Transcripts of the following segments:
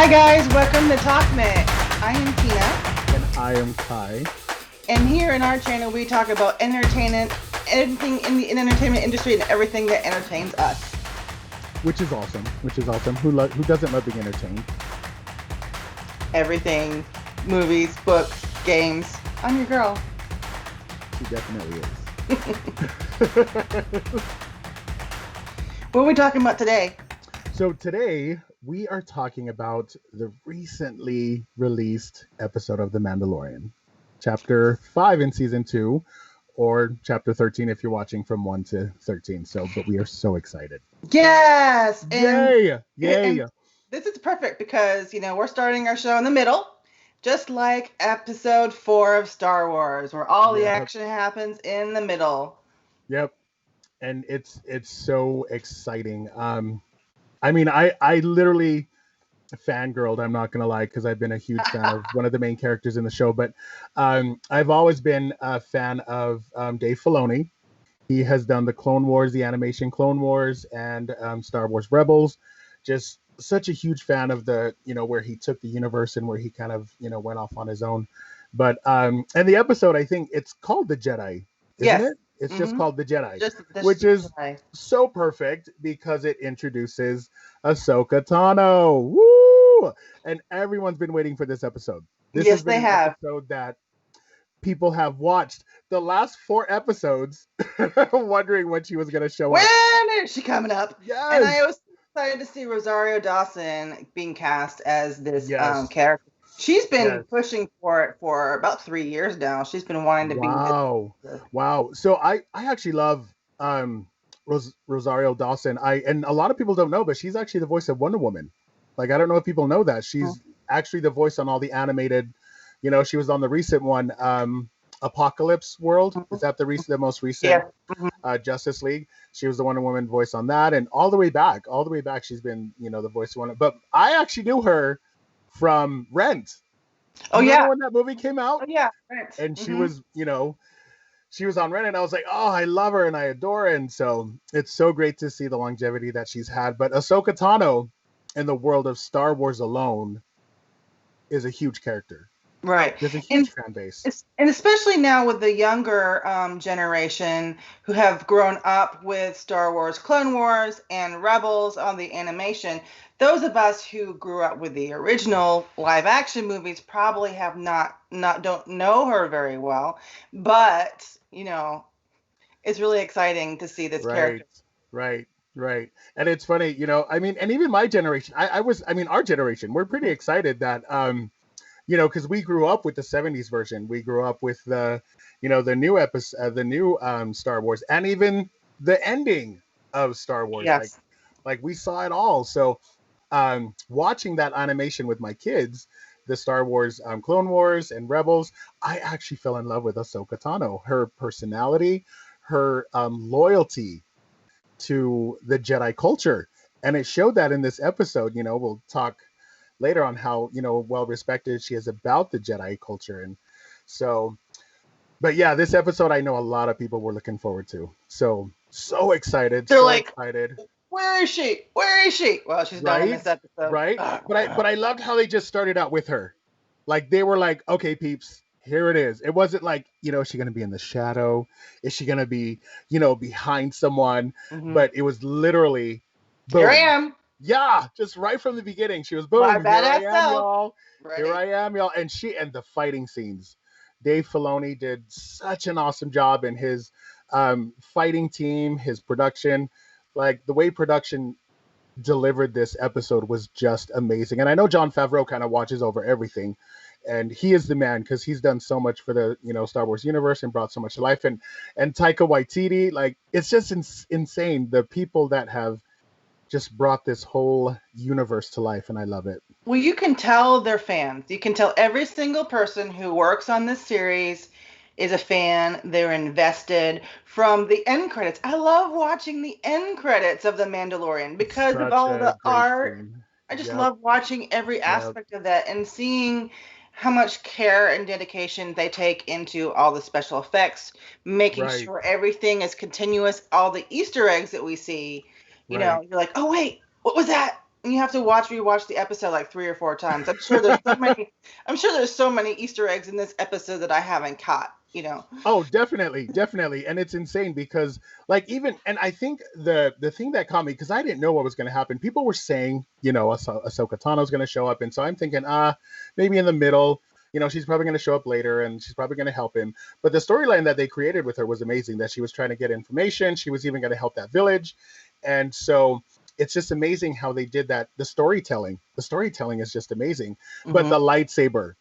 Hi guys, welcome to TalkNet. I am Tina. And I am Kai. And here in our channel we talk about entertainment, everything in the entertainment industry and everything that entertains us. Which is awesome. Who doesn't love being entertained? Everything, movies, books, games. I'm your girl. She definitely is. What are we talking about today? So today we are talking about the recently released episode of The Mandalorian. Chapter 5 in season 2, or chapter 13 if you're watching from 1 to 13. But we are so excited. Yes! Yay! And this is perfect because, we're starting our show in the middle, just like episode 4 of Star Wars, where all the action happens in the middle. Yep. And it's so exciting. I literally fangirled, I'm not gonna lie, because I've been a huge fan of one of the main characters in the show, but I've always been a fan of Dave Filoni. He has done the Clone Wars, the animation Clone Wars, and Star Wars Rebels. Just such a huge fan of the, where he took the universe and where he kind of, went off on his own. But and the episode, I think it's called The Jedi, isn't it? It's just called The Jedi, which is so perfect because it introduces Ahsoka Tano. Woo! And everyone's been waiting for this episode. This has been an episode that people have watched the last 4 episodes wondering when she was going to show up. When is she coming up? Yes. And I was excited to see Rosario Dawson being cast as this character. She's been pushing for it for about 3 years now. She's been wanting to be. Wow. So I actually love Rosario Dawson. And a lot of people don't know, but she's actually the voice of Wonder Woman. Like, I don't know if people know that. She's actually the voice on all the animated, she was on the recent one, Apocalypse World. Is that the most recent Justice League? She was the Wonder Woman voice on that. And all the way back, she's been, the voice of Wonder. But I actually knew her from Rent. Remember when that movie came out? Oh yeah, Rent. And she was, she was on Rent, and I was like, oh, I love her and I adore her. And so it's so great to see the longevity that she's had. But Ahsoka Tano, in the world of Star Wars alone, is a huge character. Right. There's a huge fan base. And especially now with the younger generation who have grown up with Star Wars, Clone Wars, and Rebels on the animation, those of us who grew up with the original live action movies probably have don't know her very well. But, it's really exciting to see this character. Right. And it's funny, and even my generation, our generation, we're pretty excited that, because we grew up with the 70s version. We grew up with the new episode, the new Star Wars, and even the ending of Star Wars. Yes. Like we saw it all. So watching that animation with my kids, the Star Wars Clone Wars and Rebels, I actually fell in love with Ahsoka Tano. Her personality, her loyalty to the Jedi culture. And it showed that in this episode. We'll talk later on how, well respected she is about the Jedi culture. And so, but yeah, this episode, I know a lot of people were looking forward to. So excited. They're excited. Where is she? Where is she? Well, she's done in this episode. Right. But I loved how they just started out with her. Like, they were like, okay, peeps, here it is. It wasn't like, is she going to be in the shadow? Is she going to be, behind someone? Mm-hmm. But it was literally, boom. Here I am. Yeah, just right from the beginning, she was boom. My badass self. Here I am, y'all. And the fighting scenes. Dave Filoni did such an awesome job in his fighting team, his production. Like, the way production delivered this episode was just amazing. And I know Jon Favreau kind of watches over everything, and he is the man because he's done so much for the Star Wars universe and brought so much to life. And Taika Waititi, like, it's just insane, the people that have just brought this whole universe to life, and I love it. Well, you can tell they're fans. You can tell every single person who works on this series is a fan. They're invested from the end credits. I love watching the end credits of The Mandalorian because of all the art. Scene. I just love watching every aspect of that and seeing how much care and dedication they take into all the special effects, making sure everything is continuous, all the Easter eggs that we see. You're like, oh, wait, what was that? and you have to rewatch the episode like 3 or 4 times. I'm sure there's so many. I'm sure there's so many Easter eggs in this episode that I haven't caught. Oh, definitely, and it's insane because, like, even and I think the thing that caught me because I didn't know what was going to happen. People were saying, Ahsoka Tano's going to show up, and so I'm thinking, maybe in the middle. She's probably going to show up later, and she's probably going to help him. But the storyline that they created with her was amazing. That she was trying to get information. She was even going to help that village, and so it's just amazing how they did that. The storytelling is just amazing. But Mm-hmm. the lightsaber,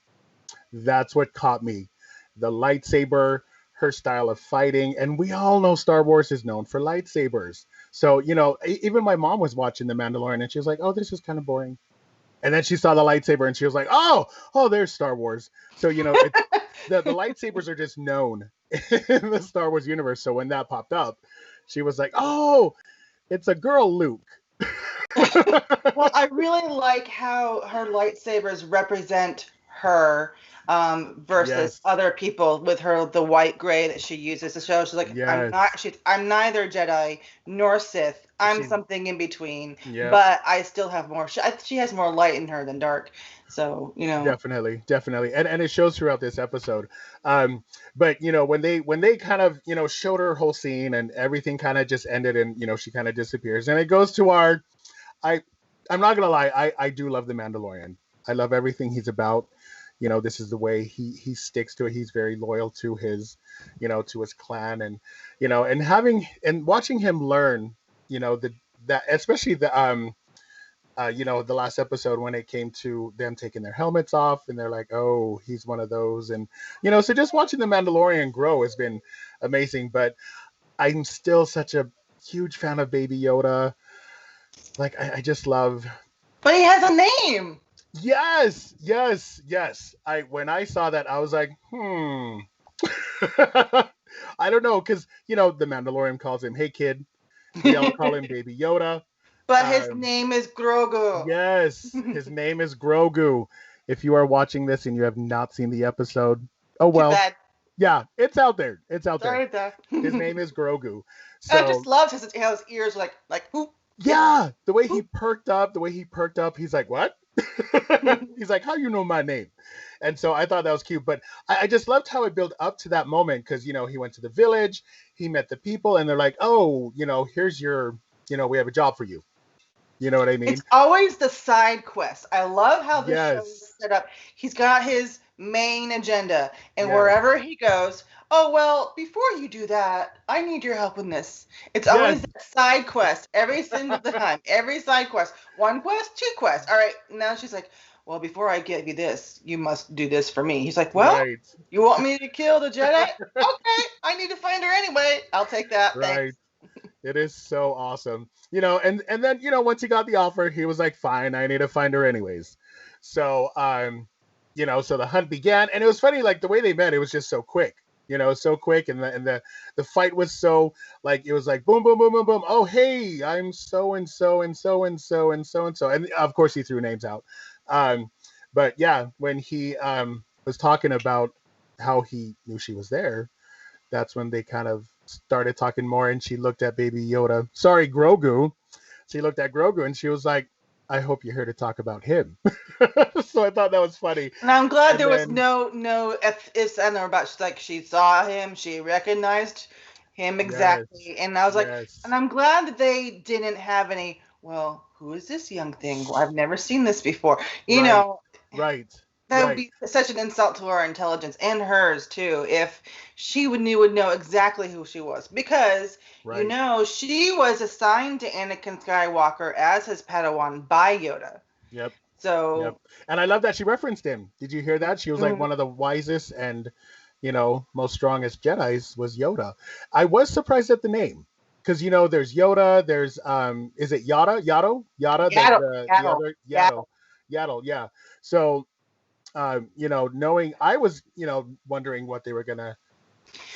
that's what caught me. The lightsaber, her style of fighting, and we all know Star Wars is known for lightsabers. So, even my mom was watching The Mandalorian and she was like, "Oh, this is kind of boring." And then she saw the lightsaber and she was like, "Oh, there's Star Wars." So, the lightsabers are just known in the Star Wars universe. So when that popped up, she was like, "Oh, it's a girl Luke." Well, I really like how her lightsabers represent her versus Yes. other people with the white gray that she uses to show she's like, Yes. I'm neither Jedi nor Sith. I'm She something in between, Yep. but I still have more. She has more light in her than dark. So, Definitely, and it shows throughout this episode. But when they kind of showed her whole scene and everything kind of just ended and she kind of disappears and it goes to our I I'm not gonna lie, I do love the Mandalorian. I love everything he's about. This is the way he sticks to it. He's very loyal to his clan and and having and watching him learn the that especially the last episode when it came to them taking their helmets off and they're like, oh, he's one of those. And, so just watching the Mandalorian grow has been amazing. But I'm still such a huge fan of Baby Yoda. Like, I just love. but he has a name. Yes. When I saw that, I was like, I don't know. Because, the Mandalorian calls him, hey, kid. We all call him Baby Yoda. But his name is Grogu. Yes, his name is Grogu. If you are watching this and you have not seen the episode, oh Too well. bad. Yeah, it's out there. Sorry, His name is Grogu. I So just love how his ears are like whoop. yeah, the way he perked up, he's like, what? He's like, how you know my name? And so I thought that was cute. But I just loved how it built up to that moment because he went to the village, he met the people, and they're like, oh, here's your, we have a job for you. You know what I mean? It's always the side quest. I love how this show is Yes. set up. He's got his main agenda, and Yeah. wherever he goes, oh, well, before you do that, I need your help in this. It's always Yes. that side quest every single time. Every side quest. One quest, two quests. All right, now she's like, well, before I give you this, you must do this for me. He's like, well, Right. you want me to kill the Jedi? Okay, I need to find her anyway. I'll take that. Right. Thanks. It is so awesome. And then, once he got the offer, he was like, fine, I need to find her anyways. So, so the hunt began and it was funny, like the way they met, it was just so quick. So quick, and the fight was so like it was like boom, boom, boom, boom, boom. Oh, hey, I'm so and so and so and so and so and so, and of course he threw names out. But yeah, when he was talking about how he knew she was there, that's when they kind of started talking more. And she looked at Baby Yoda. Sorry, Grogu. She looked at Grogu and she was like, I hope you're here to talk about him. So I thought that was funny. And I'm glad And there was then- no ifs and or buts. Like she saw him, she recognized him exactly, and I was like, Yes. and I'm glad that they didn't have any. Well, who is this young thing? Well, I've never seen this before. You Right. know, Right. that would Right. be such an insult to our intelligence and hers too if she would know exactly who she was, because Right. she was assigned to Anakin Skywalker as his Padawan by Yoda. Yep. So Yep. And I love that she referenced him. Did you hear that? She was like Mhm. one of the wisest and most strongest Jedis was Yoda. I was surprised at the name. Because there's Yoda, there's is it Yada? Yada? Yada? Yaddle, The Yaddle, other Yaddle. Yaddle, yeah. So knowing I was, wondering what they were gonna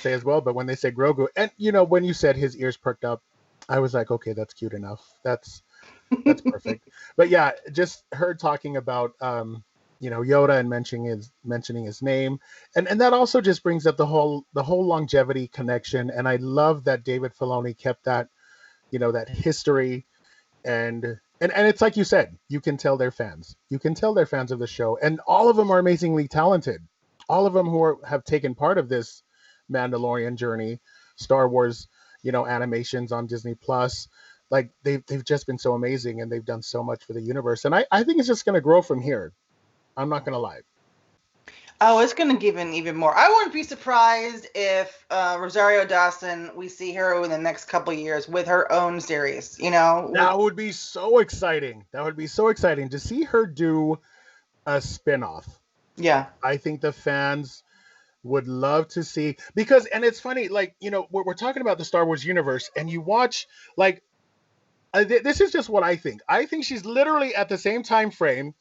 say as well, but when they said Grogu, and when you said his ears perked up, I was like, okay, that's cute enough. That's perfect. But yeah, just her talking about Yoda and mentioning his name, and that also just brings up the whole longevity connection. And I love that David Filoni kept that that history and and it's like you said, you can tell they're fans. You can tell they're fans of the show, and all of them are amazingly talented. All of them have taken part of this Mandalorian journey, Star Wars, animations on Disney Plus. Like they've just been so amazing, and they've done so much for the universe. And I think it's just going to grow from here. I'm not going to lie. Oh, it's going to give in even more. I wouldn't be surprised if Rosario Dawson, we see her in the next couple years with her own series, That would be so exciting. That would be so exciting to see her do a spin-off. Yeah. I think the fans would love to see, because, and it's funny, like, we're talking about the Star Wars universe, and you watch, like, this is just what I think. I think she's literally at the same time frame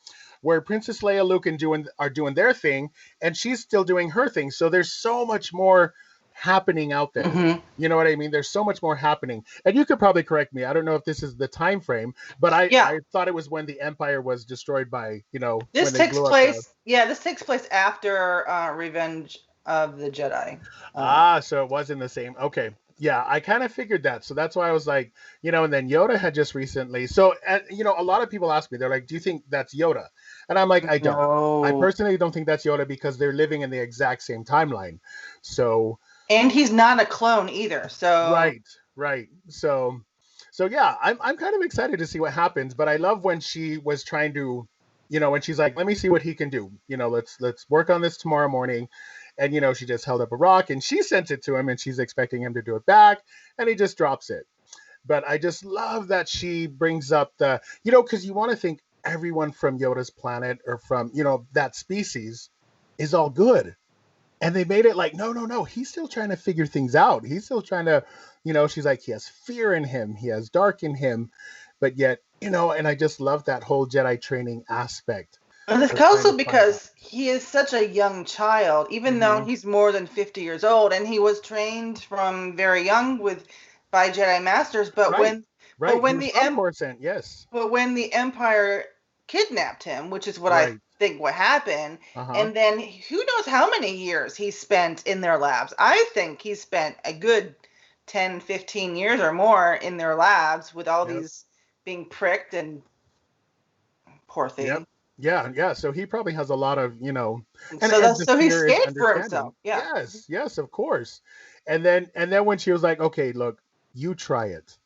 where Princess Leia, Luke, and are doing their thing, and she's still doing her thing. So there's so much more happening out there. Mm-hmm. You know what I mean? There's so much more happening. And you could probably correct me. I don't know if this is the time frame, but I thought it was when the Empire was destroyed by, This takes place. Yeah, this takes place after Revenge of the Jedi. So it was in the same. Okay. Yeah, I kind of figured that. So that's why I was like, and then Yoda had just recently. So, and, a lot of people ask me, they're like, do you think that's Yoda? And I'm like, I don't. No. I personally don't think that's Yoda, because they're living in the exact same timeline. So. And he's not a clone either. So. Right. So yeah, I'm kind of excited to see what happens. But I love when she was trying to, when she's like, let me see what he can do. Let's work on this tomorrow morning. And, she just held up a rock, and she sent it to him, and she's expecting him to do it back, and he just drops it. But I just love that she brings up the, because you want to think everyone from Yoda's planet, or from, that species, is all good. And they made it like, no, he's still trying to figure things out. He's still trying to, she's like, he has fear in him, he has dark in him, but yet, and I just love that whole Jedi training aspect. And it's also because he is such a young child, even though he's more than 50 years old, and he was trained from very young by Jedi Masters. But when the Empire kidnapped him, which is what I think what happened, and then who knows how many years he spent in their labs. I think he spent a good 10, 15 years or more in their labs with all these being pricked, and poor thing. Yep. Yeah. So he probably has a lot of, so he's scared for himself. Yeah. Yes, of course. And then when she was like, okay, look, you try it.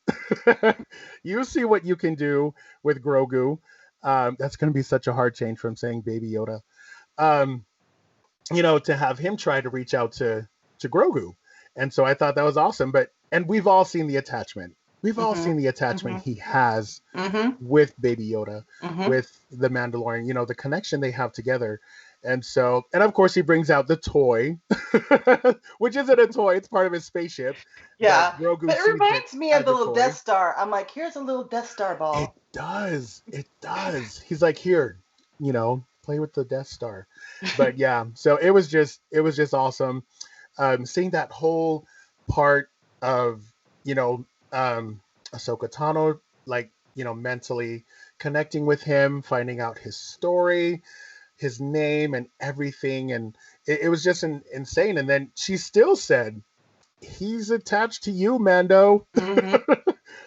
You see what you can do with Grogu. That's going to be such a hard change from saying Baby Yoda. To have him try to reach out to Grogu. And so I thought that was awesome. And we've all seen the attachment. We've all seen the attachment he has with Baby Yoda, with the Mandalorian, the connection they have together. And of course he brings out the toy, which isn't a toy, it's part of his spaceship. Yeah, but it reminds me of the little Death Star. I'm like, here's a little Death Star ball. It does. He's like, here, play with the Death Star. But yeah, so it was just awesome. Seeing that whole part of, Ahsoka Tano, like, mentally connecting with him, finding out his story, his name, and everything. And it was just insane. And then she still said, he's attached to you, Mando.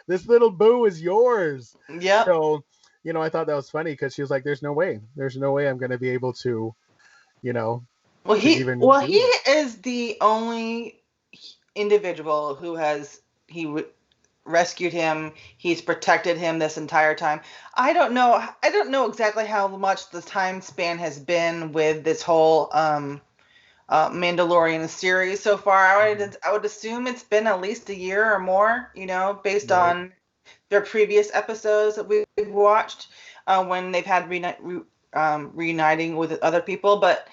This little boo is yours. Yeah. So, I thought that was funny, because she was like, there's no way I'm going to be able to, he is the only individual who rescued him. He's protected him this entire time. I don't know exactly how much the time span has been with this whole Mandalorian series so far. I would assume it's been at least a year or more, based on their previous episodes that we've watched, when they've had reuniting with other people. But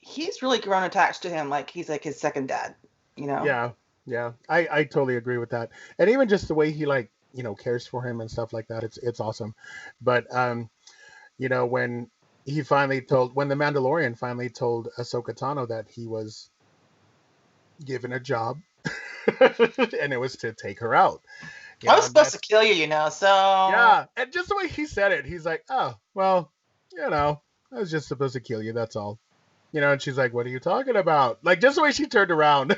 he's really grown attached to him, like he's like his second dad, Yeah, I totally agree with that. And even just the way he, like, cares for him and stuff like that, it's awesome. But when the Mandalorian finally told Ahsoka Tano that he was given a job, and it was to take her out. I was supposed to kill you, so. Yeah, and just the way he said it, he's like, oh, well, I was just supposed to kill you, that's all. And she's like, what are you talking about? Like, just the way she turned around.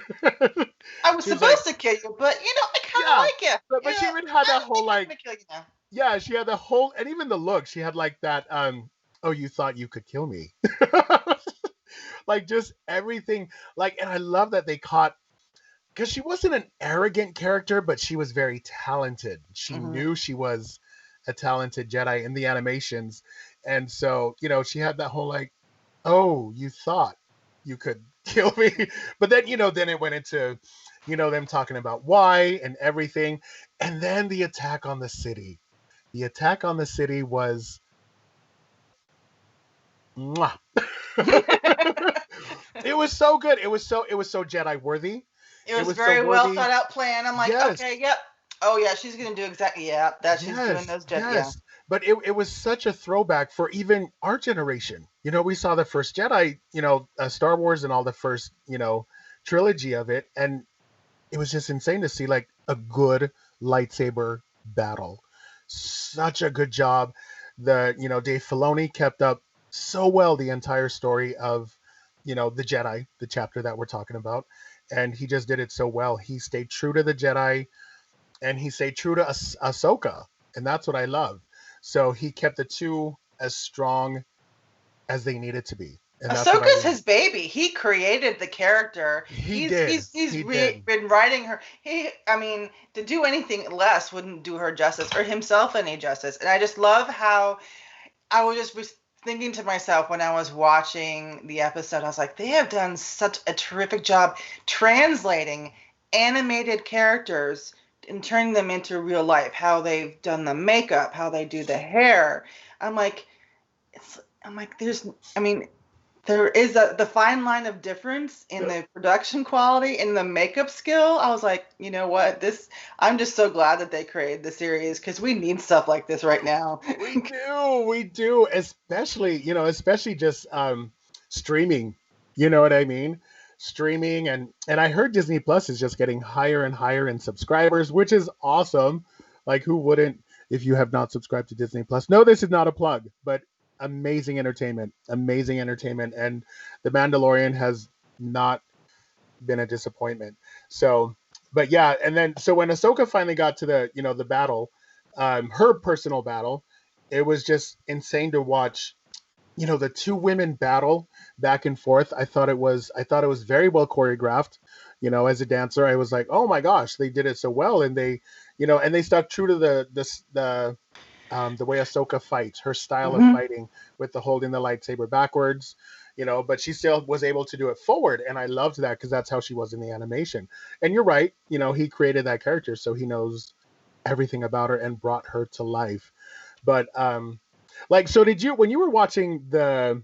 I was She was like, supposed to kill you, but I kind of yeah, like you. but she even had I that don't whole think I'm like, gonna kill you now. yeah, she had the whole, and even the look, she had like that, oh, you thought you could kill me. Like just everything, like, and I love that they caught, because she wasn't an arrogant character, but she was very talented. She Hmm. knew she was a talented Jedi in the animations. And so, she had that whole like, oh, you thought you could kill me. But then, then it went into, them talking about why and everything. And then the attack on the city. The attack on the city was mwah. It was so good. It was so Jedi worthy. It It was was so very well worthy. thought out plan. I'm like, Yes. okay, yep. Oh yeah, she's gonna do exactly. Yeah, that she's doing Yes, those. Yeah. yes. But it was such a throwback for even our generation. We saw the first Jedi, Star Wars and all the first, trilogy of it. And it was just insane to see like a good lightsaber battle. Such a good job. Dave Filoni kept up so well the entire story of, the Jedi, the chapter that we're talking about. And he just did it so well. He stayed true to the Jedi and he stayed true to Ahsoka, and that's what I love. So he kept the two as strong as they needed to be, and that's what I Ahsoka's love. his baby. He created the character. He He's did. he's he's He did. been writing her. I mean, to do anything less wouldn't do her justice or himself any justice. And I just love how was thinking to myself when I was watching the episode. I was like, they have done such a terrific job translating animated characters and turning them into real life. How they've done the makeup, how they do the hair. I'm like, there's. I mean, there is the fine line of difference in the production quality and the makeup skill. I was like, you know what? I'm just so glad that they created the series because we need stuff like this right now. We do, especially just streaming. You know what I mean? Streaming and I heard Disney Plus is just getting higher and higher in subscribers, which is awesome. Like who wouldn't if you have not subscribed to Disney Plus? No, this is not a plug, but amazing entertainment, and The Mandalorian has not been a disappointment. So, but yeah, and then so when Ahsoka finally got to the battle, her personal battle, it was just insane to watch. The two women battle back and forth. I thought it was very well choreographed. As a dancer, I was like, oh my gosh, they did it so well, and they stuck true to the way Ahsoka fights, her style of Hmm. fighting with the holding the lightsaber backwards, but she still was able to do it forward. And I loved that because that's how she was in the animation. And you're right, he created that character, so he knows everything about her and brought her to life. But like, so did you, when you were watching the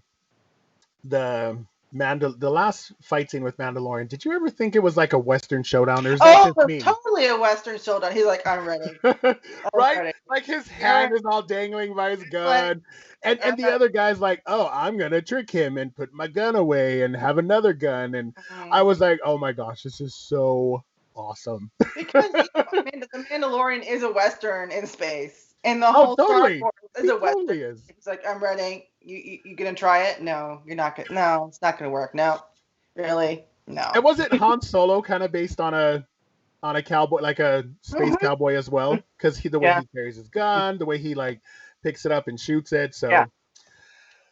last fight scene with Mandalorian, did you ever think it was like a Western showdown, or is that Oh, just me? totally a Western showdown. He's like, I'm ready. I'm Right? ready. Like his Yeah. hand is all dangling by his Like, gun. And the uh, other guy's like, oh, I'm gonna trick him and put my gun away and have another gun. And I mhm. was like, oh my gosh, this is so awesome. Because the Mandalorian is a Western in space, and the Oh, whole Star totally. Wars is He a Western. totally is. It's like, I'm ready. You gonna try it? No, you're not gonna. No, it's not gonna work. No, really, And no. was it Han Solo kind of based on a cowboy, like a space Hmm. cowboy as well? Because the way Yeah, he carries his gun, the way he like picks it up and shoots it. yeah.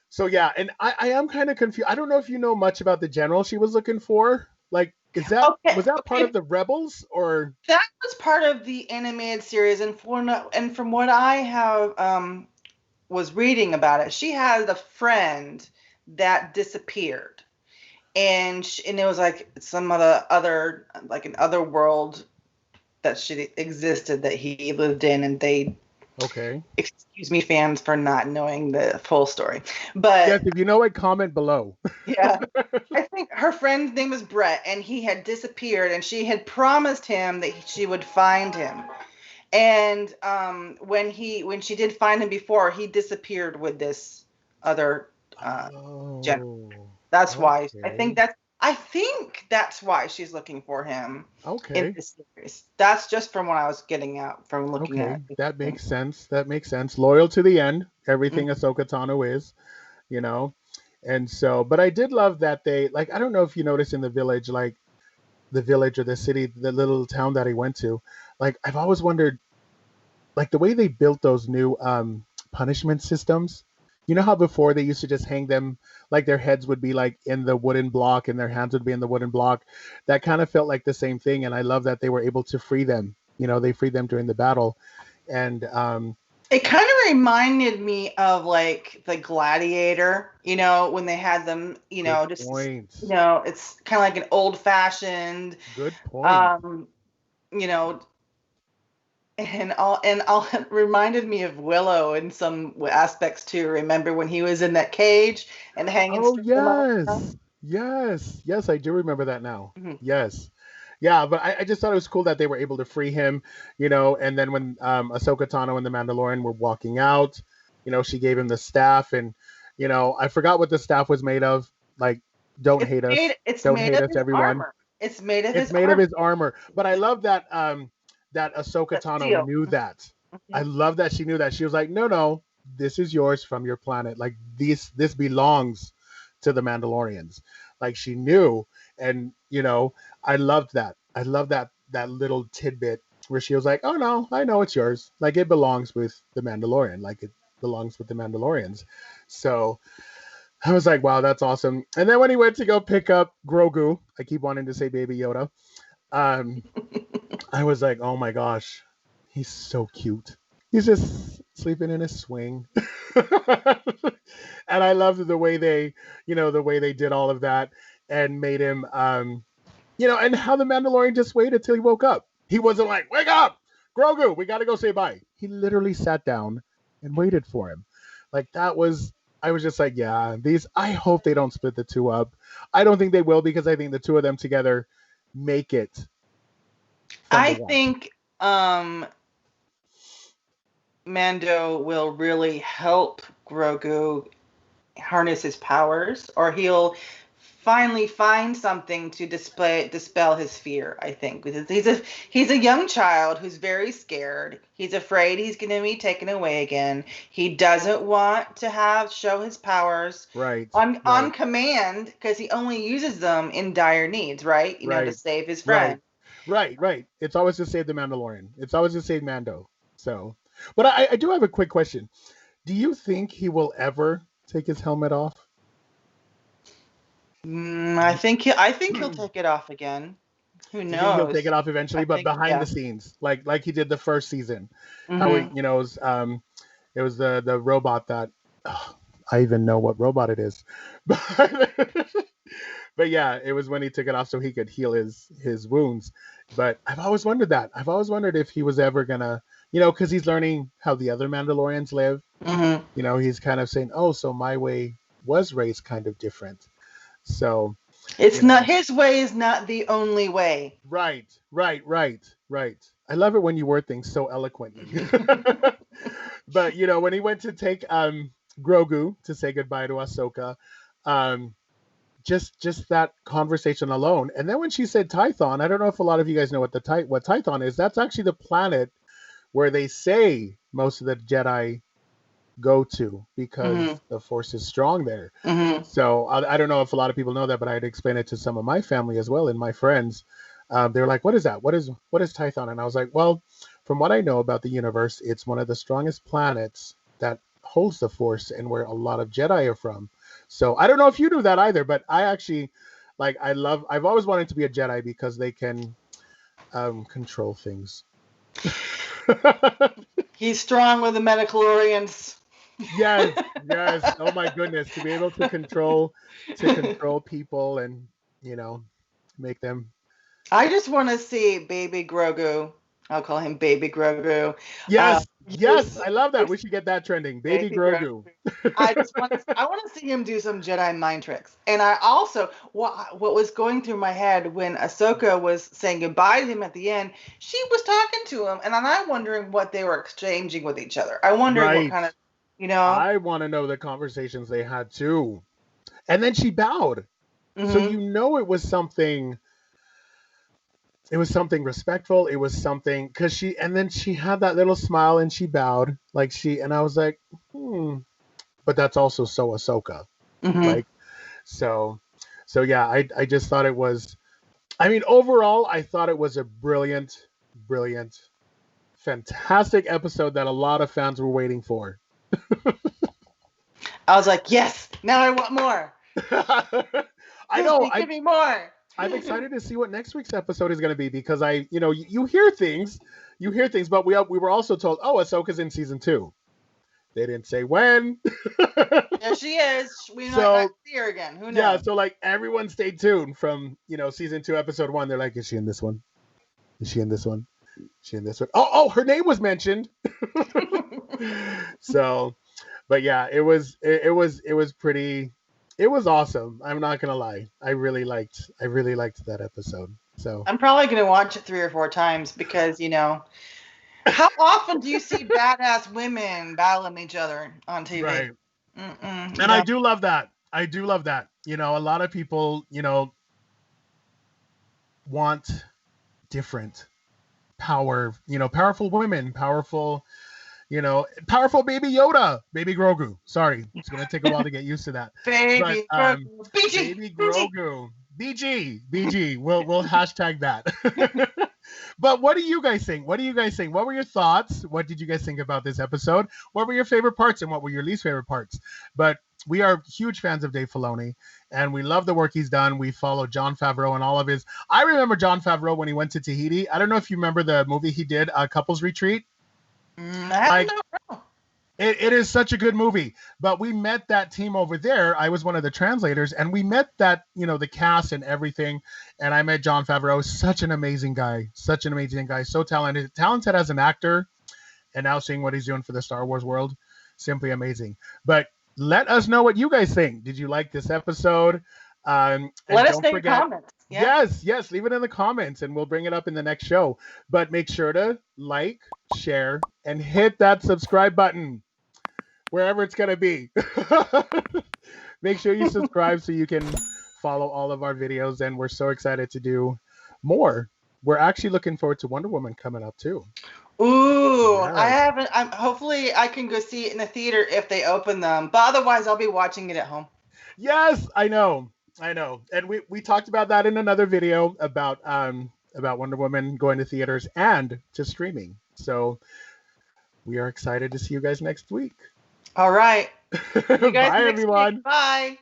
So yeah, and I am kind of confused. I don't know if you know much about the general she was looking for. Like, Okay, was that part okay. of the rebels or? That was part of the animated series, and from what I have was reading about it, she had a friend that disappeared, and it was like some of the other like an other world that she existed that he lived in, and they Okay. excuse me fans for not knowing the full story, Yes, but if you know it, comment below. yeah. I think her friend's name was Brett, and he had disappeared, and she had promised him that she would find him. And when she did find him before, he disappeared with this other general. Oh, That's why okay. I think that's why she's looking for him in Okay. this series. That's just from what I was getting out from looking Okay. at That it. makes sense. That makes sense. Loyal to the end. Everything Mhm. Ahsoka Tano is, you know. And so, but I did love that they like. I don't know if you noticed in the village, like the village or the city, the little town that he went to. Like I've always wondered, like the way they built those new punishment systems. You know how before they used to just hang them, like their heads would be like in the wooden block and their hands would be in the wooden block. That kind of felt like the same thing, and I love that they were able to free them. They freed them during the battle, and It kind of reminded me of like the Gladiator, when they had them, good just, point. it's kind of like an old fashioned, Good point. you know, and all it reminded me of Willow in some aspects too. Remember when he was in that cage and hanging Oh straight from up? yes, I do remember that now. Mhm. Yes, yeah, but I just thought it was cool that they were able to free him, and then when Ahsoka Tano and the Mandalorian were walking out, she gave him the staff, and I forgot what the staff was made of. Like, It's made it's don't made hate of us, his everyone. armor. It's made of It's his made of armor. his armor, but I love that Ahsoka That Tano steel. knew that. I Mhm. love that she knew that. She was like, no, no, this is yours from your planet. Like this belongs to the Mandalorians. Like she knew, and I loved that. I love that little tidbit where she was like, oh no, I know it's yours. Like it belongs with the Mandalorian. Like it belongs with the Mandalorians. So I was like, wow, that's awesome. And then when he went to go pick up Grogu, I keep wanting to say Baby Yoda. Um, I was like, oh my gosh, he's so cute. He's just sleeping in his swing. And I loved the way they did all of that and made him, and how the Mandalorian just waited till he woke up. He wasn't like, wake up, Grogu, we got to go say bye. He literally sat down and waited for him. Like I was just like, yeah, I hope they don't split the two up. I don't think they will because I think the two of them together make it fun to I watch. think Mando will really help Grogu harness his powers, or he'll finally find something to dispel his fear. I think because he's a young child who's very scared. He's afraid he's going to be taken away again. He doesn't want to show his powers Right, on right, command because he only uses them in dire needs, right? To right, save his right, friend. right. It's always to save the Mandalorian. It's always to save Mando. So, but I do have a quick question. Do you think he will ever take his helmet off? I think he'll take it off again. Who You think he'll take knows? it off I eventually, but think behind the yeah. scenes, like he did the first season, how he, Hmm. it was the robot that I even know what robot it is, but but yeah, it was when he took it off so he could heal his wounds. But I've always wondered that. I've always wondered if he was ever gonna, because he's learning how the other Mandalorians live. Hmm. He's kind of saying, oh, so my way was raised kind of different. So, It's you not know, his way is not the only way. right. I love it when you word things so eloquently. But when he went to take Grogu to say goodbye to Ahsoka, um, just that conversation alone, and then when she said Tython, I don't know if a lot of you guys know what Tython is. That's actually the planet where they say most of the Jedi go to Hmm. because the Force is strong there. Hmm. So I don't know if a lot of people know that, but I had to explain it to some of my family as well and my friends. They were like, "What is that? What is Tython?" And I was like, "Well, from what I know about the universe, it's one of the strongest planets that holds the Force and where a lot of Jedi are from." So I don't know if you knew that either, but I actually like I've always wanted to be a Jedi because they can control things. He's strong with the Metachlorians. Yes, yes. Oh my goodness, to be able to control people and you know make them. I just want to see Baby Grogu. I'll call him Baby Grogu. Yes, yes. Use, I love that. use We should get that trending. Baby Baby Grogu. Grogu. I want to see him do some Jedi mind tricks. And I also what was going through my head when Ahsoka was saying goodbye to him at the end, she was talking to him, and I'm wondering what they were exchanging with each other. I wonder what Right. kind of, you know. I want to know the conversations they had too. And then she bowed. So Hmm. it was something. It was something respectful. It was something because and then she had that little smile and she bowed and I was like, but that's also so Ahsoka. Hmm. Like, so, so yeah, I just thought it was I mean, overall, I thought it was a brilliant, brilliant, fantastic episode that a lot of fans were waiting for. I was like, yes, now I want more. I know. Disney, give me more. I'm excited to see what next week's episode is going to be because you hear things, but we were also told, oh, Ahsoka's in season 2. They didn't say when. There she is. We might not So see her again. Who knows? yeah, so like everyone stay tuned from season 2, episode 1. They're like, is she in this one? Is she in this one? Is she in this one? Oh, her name was mentioned. So, but yeah, it was pretty. It was awesome. I'm not gonna lie. I really liked that episode. So I'm probably going to watch it 3 or 4 times because, how often do you see badass women battling each other on TV? right. And I do love that. I do love that. A lot of people, want different power, powerful women, powerful Baby Yoda, Baby Grogu. Sorry, it's gonna take a while to get used to that. Baby Grogu, BG, Baby Grogu, BG. We'll hashtag that. But what do you guys think? What were your thoughts? What did you guys think about this episode? What were your favorite parts and what were your least favorite parts? But we are huge fans of Dave Filoni, and we love the work he's done. We follow Jon Favreau and all of his. I remember Jon Favreau when he went to Tahiti. I don't know if you remember the movie he did, Couples Retreat. I don't know. It is such a good movie, but we met that team over there. I was one of the translators, and we met that, the cast and everything. And I met Jon Favreau, such an amazing guy, so talented as an actor. And now seeing what he's doing for the Star Wars world, simply amazing. But let us know what you guys think. Did you like this episode? Let us know in the comments. Yeah. Yes, leave it in the comments and we'll bring it up in the next show. But make sure to like, share, and hit that subscribe button wherever it's going to be. Make sure you subscribe so you can follow all of our videos, and we're so excited to do more. We're actually looking forward to Wonder Woman coming up too. Ooh, yes. I haven't. Hopefully I can go see it in the theater if they open them, but otherwise I'll be watching it at home. Yes, I know. And we talked about that in another video about Wonder Woman going to theaters and to streaming. So we are excited to see you guys next week. All right. Bye, everyone. Bye.